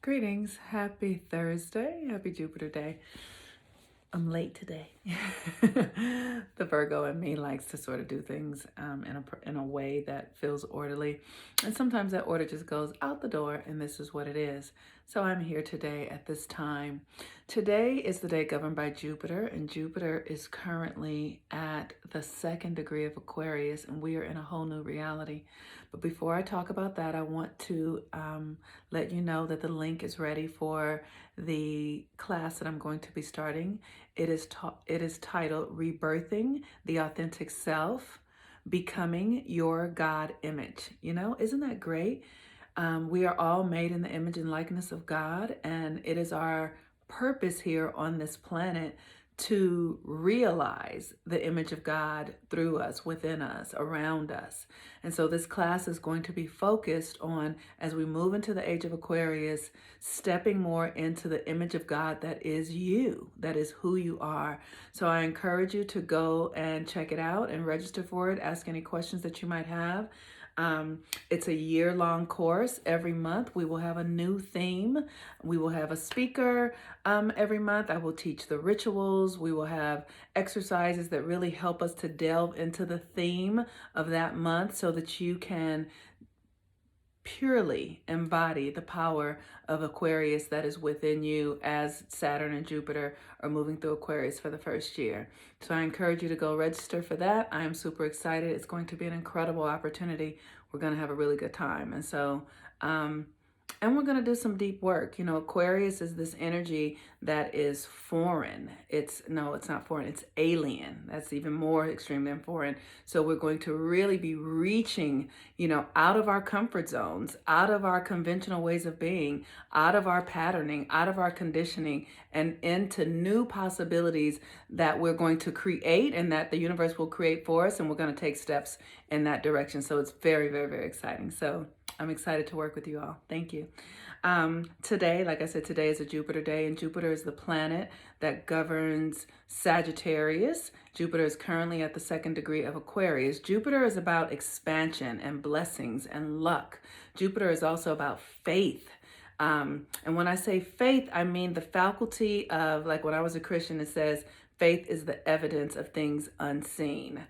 Greetings. Happy Thursday. Happy Jupiter Day. I'm late today. The Virgo in me likes to sort of do things in a way that feels orderly. And sometimes that order just goes out the door, and this is what it is. So I'm here today at this time. Today is the day governed by Jupiter, and Jupiter is currently at the second degree of Aquarius, and we are in a whole new reality. But before I talk about that, I want to let you know that the link is ready for the class that I'm going to be starting. It is titled Rebirthing the Authentic Self, Becoming Your God Image. Isn't that great? We are all made in the image and likeness of God, and it is our purpose here on this planet to realize the image of God through us, within us, around us. And so this class is going to be focused on, as we move into the age of Aquarius, stepping more into the image of God that is you, that is who you are. So I encourage you to go and check it out and register for it. Ask any questions that you might have. It's a year-long course. Every month we will have a new theme. We will have a speaker every month. I will teach the rituals. We will have exercises that really help us to delve into the theme of that month so that you can purely embody the power of Aquarius that is within you as Saturn and Jupiter are moving through Aquarius for the first year. So I encourage you to go register for that. I am super excited. It's going to be an incredible opportunity. We're going to have a really good time. And we're going to do some deep work. Aquarius is this energy that is foreign. It's not foreign. It's alien. That's even more extreme than foreign. So we're going to really be reaching, out of our comfort zones, out of our conventional ways of being, out of our patterning, out of our conditioning, and into new possibilities that we're going to create and that the universe will create for us. And we're going to take steps in that direction. So it's very, very, very exciting. So I'm excited to work with you all. Thank you. Today, like I said, today is a Jupiter day, and Jupiter is the planet that governs Sagittarius. Jupiter is currently at the second degree of Aquarius. Jupiter is about expansion and blessings and luck. Jupiter is also about faith. And when I say faith, I mean the faculty of, like when I was a Christian, it says faith is the evidence of things unseen.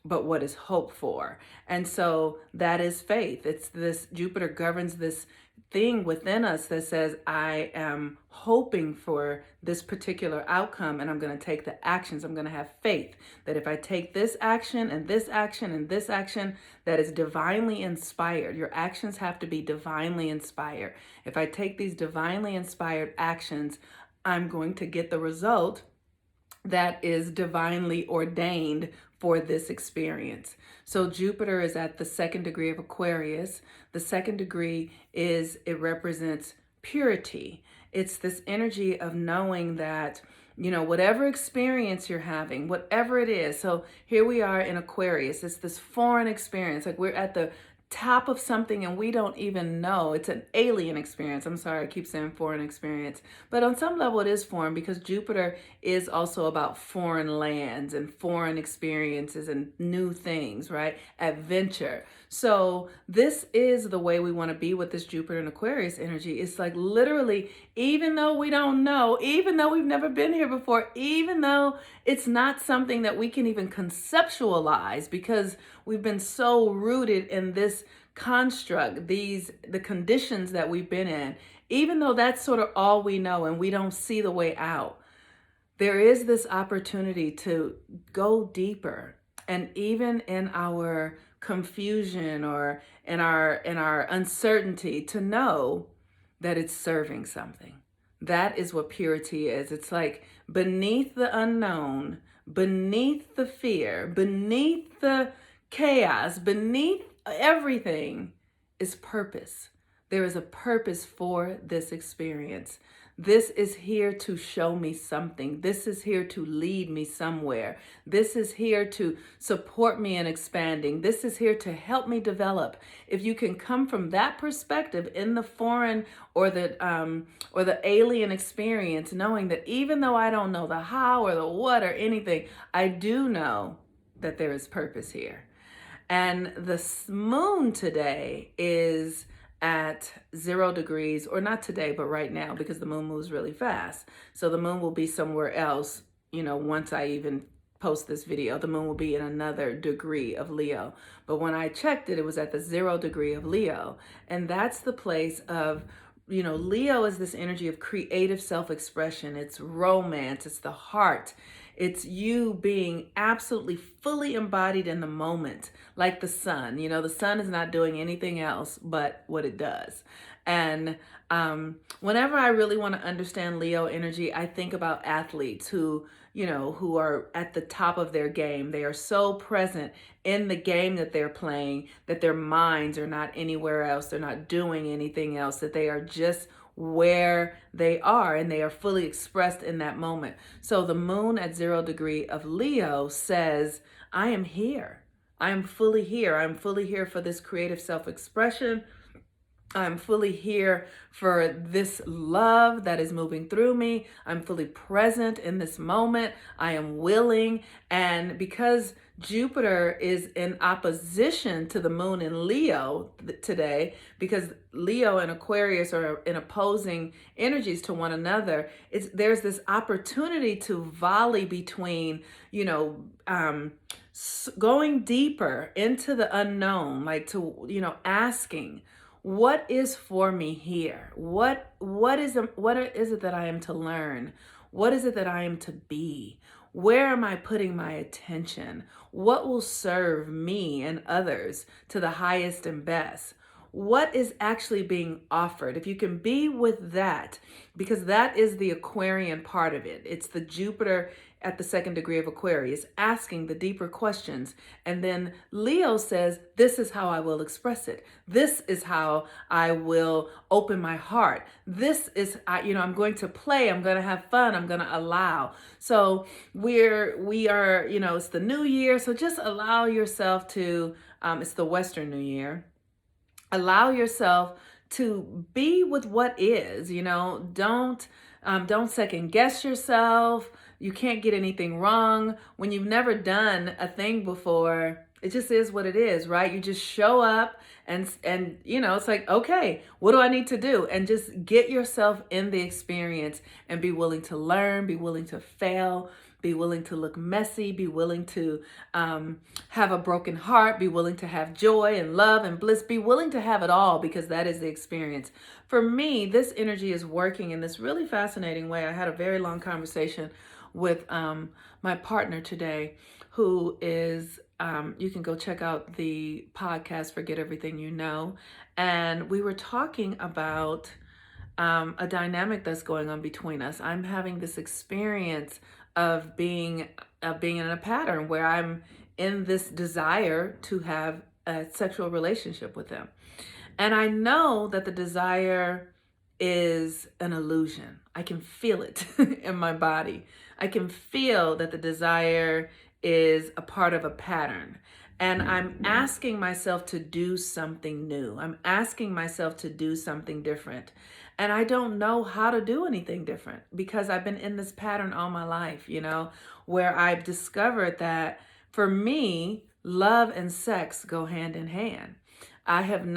But what is hoped for. And so that is faith. It's this, Jupiter governs this thing within us that says, I am hoping for this particular outcome, and I'm going to take the actions. I'm going to have faith that if I take this action and this action and this action that is divinely inspired, your actions have to be divinely inspired. If I take these divinely inspired actions, I'm going to get the result that is divinely ordained for this experience. So Jupiter is at the second degree of Aquarius. The second degree it represents purity. It's this energy of knowing that, whatever experience you're having, whatever it is. So here we are in Aquarius. It's this foreign experience. Like we're at the top of something and we don't even know. It's an alien experience. I'm sorry, I keep saying foreign experience. But on some level it is foreign because Jupiter is also about foreign lands and foreign experiences and new things, right? Adventure. So this is the way we want to be with this Jupiter and Aquarius energy. It's like literally, even though we don't know, even though we've never been here before, even though it's not something that we can even conceptualize because we've been so rooted in this construct, the conditions that we've been in, even though that's sort of all we know and we don't see the way out, there is this opportunity to go deeper. And even in our confusion or in our uncertainty, to know that it's serving something. That is what purity is. It's like beneath the unknown, beneath the fear, beneath the chaos, beneath everything is purpose. There is a purpose for this experience. This is here to show me something. This is here to lead me somewhere. This is here to support me in expanding. This is here to help me develop. If you can come from that perspective in the foreign or the alien experience, knowing that even though I don't know the how or the what or anything, I do know that there is purpose here. And the moon today is at 0 degrees, or not today, but right now, because the moon moves really fast. So the moon will be somewhere else, once I even post this video. The moon will be in another degree of Leo. But when I checked it, it was at the 0 degree of Leo. And that's the place of, Leo is this energy of creative self-expression. It's romance, it's the heart. It's you being absolutely fully embodied in the moment, like the sun. The sun is not doing anything else but what it does. And whenever I really want to understand Leo energy, I think about athletes who are at the top of their game. They are so present in the game that they're playing that their minds are not anywhere else. They're not doing anything else, that they are just where they are and they are fully expressed in that moment. So the moon at 0 degree of Leo says, I am here. I am fully here. I'm fully here for this creative self-expression. I'm fully here for this love that is moving through me. I'm fully present in this moment. I am willing. And because Jupiter is in opposition to the moon in Leo today, because Leo and Aquarius are in opposing energies to one another, there's this opportunity to volley between, going deeper into the unknown, like to, asking, what is for me here? What is it that I am to learn? What is it that I am to be? Where am I putting my attention? What will serve me and others to the highest and best? What is actually being offered? If you can be with that, because that is the Aquarian part of it. It's the Jupiter at the 2nd degree of Aquarius, asking the deeper questions. And then Leo says, this is how I will express it. This is how I will open my heart. This is, I'm going to play. I'm going to have fun. I'm going to allow. So we are, it's the new year. So just allow yourself to, it's the Western New Year. Allow yourself to be with what is, don't second guess yourself. You can't get anything wrong. When you've never done a thing before, it just is what it is, right? You just show up and it's like, okay, what do I need to do? And just get yourself in the experience and be willing to learn, be willing to fail, be willing to look messy, be willing to have a broken heart, be willing to have joy and love and bliss, be willing to have it all, because that is the experience. For me, this energy is working in this really fascinating way. I had a very long conversation with my partner today, who is, you can go check out the podcast, Forget Everything You Know. And we were talking about a dynamic that's going on between us. I'm having this experience of being in a pattern where I'm in this desire to have a sexual relationship with him. And I know that the desire is an illusion. I can feel it in my body. I can feel that the desire is a part of a pattern. And I'm asking myself to do something new. I'm asking myself to do something different. And I don't know how to do anything different, because I've been in this pattern all my life, where I've discovered that for me, love and sex go hand in hand. I have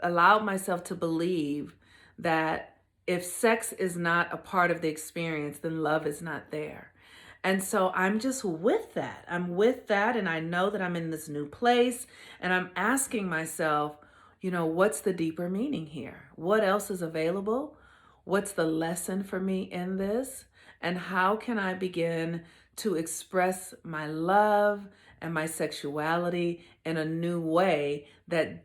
allowed myself to believe that if sex is not a part of the experience, then love is not there. And so I'm just with that. I'm with that. And I know that I'm in this new place, and I'm asking myself, what's the deeper meaning here? What else is available? What's the lesson for me in this? And how can I begin to express my love and my sexuality in a new way that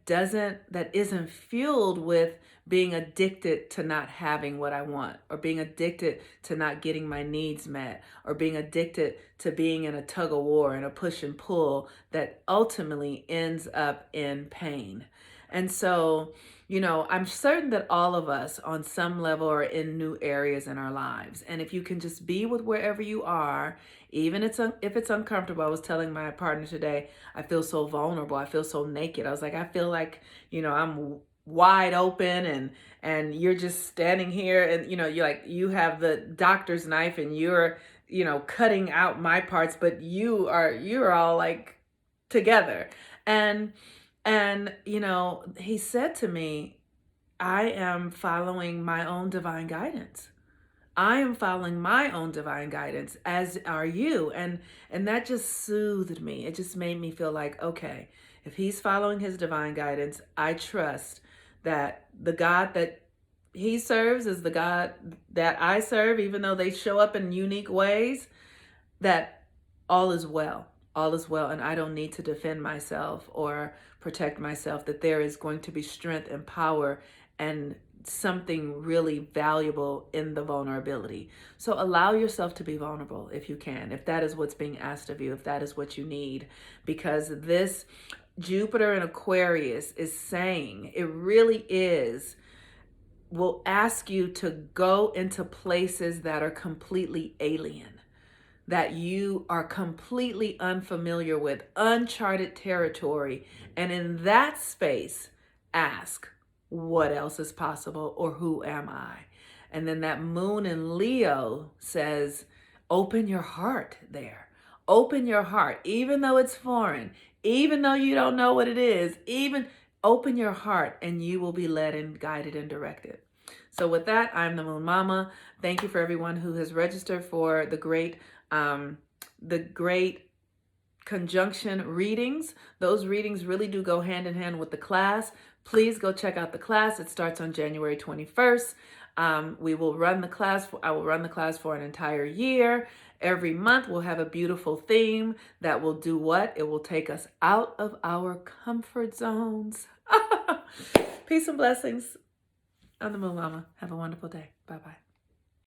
isn't fueled with being addicted to not having what I want, or being addicted to not getting my needs met, or being addicted to being in a tug of war and a push and pull that ultimately ends up in pain. And so, I'm certain that all of us on some level are in new areas in our lives. And if you can just be with wherever you are, even if it's uncomfortable. I was telling my partner today, I feel so vulnerable. I feel so naked. I was like, I feel like, I'm wide open and you're just standing here and, you're like, you have the doctor's knife and you're, cutting out my parts, but you're all like together. And you know, he said to me, I am following my own divine guidance. I am following my own divine guidance, as are you. And that just soothed me. It just made me feel like, okay, if he's following his divine guidance, I trust that the God that he serves is the God that I serve, even though they show up in unique ways, that all is well. All is well, and I don't need to defend myself or protect myself, that there is going to be strength and power and something really valuable in the vulnerability. So allow yourself to be vulnerable if you can, if that is what's being asked of you, if that is what you need, because this Jupiter in Aquarius is saying, it really is, will ask you to go into places that are completely alien, that you are completely unfamiliar with, uncharted territory. And in that space, ask, what else is possible, or who am I? And then that moon in Leo says, open your heart there. Open your heart, even though it's foreign, even though you don't know what it is, even open your heart and you will be led and guided and directed. So with that, I'm the Moon Mama. Thank you for everyone who has registered for the great conjunction readings. Those readings really do go hand in hand with the class. Please go check out the class. It starts on January 21st. We will run the class. I will run the class for an entire year. Every month we'll have a beautiful theme that will do what? It will take us out of our comfort zones. Peace and blessings. I'm the Moon Mama. Have a wonderful day. Bye-bye.